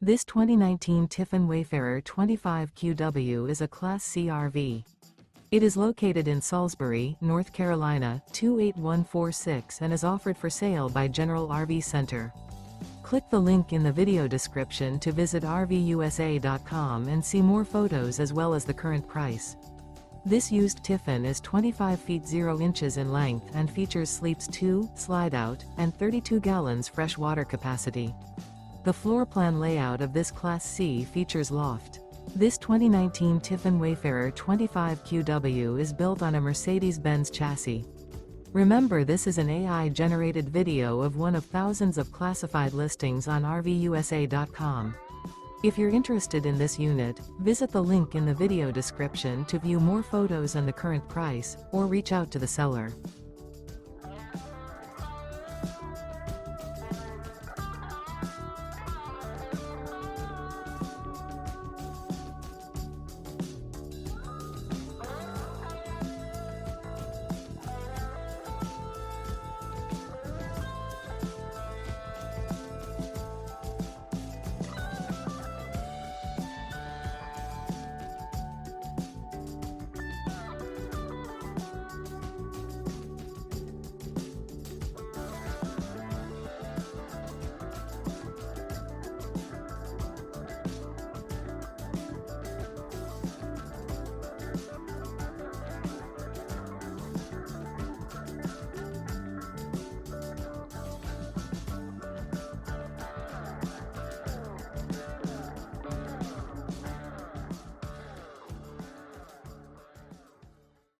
This 2019 Tiffin Wayfarer 25QW is a Class C RV. It is located in Salisbury, North Carolina, 28146 and is offered for sale by General RV Center. Click the link in the video description to visit RVUSA.com and see more photos as well as the current price. This used Tiffin is 25 feet 0 inches in length and features sleeps 2, Slideout, and 32 gallons fresh water capacity. The floor plan layout of this Class C features Loft. This 2019 Tiffin Wayfarer 25QW is built on a Mercedes-Benz chassis. Remember, this is an AI-generated video of one of thousands of classified listings on RVUSA.com. If you're interested in this unit, visit the link in the video description to view more photos and the current price, or reach out to the seller.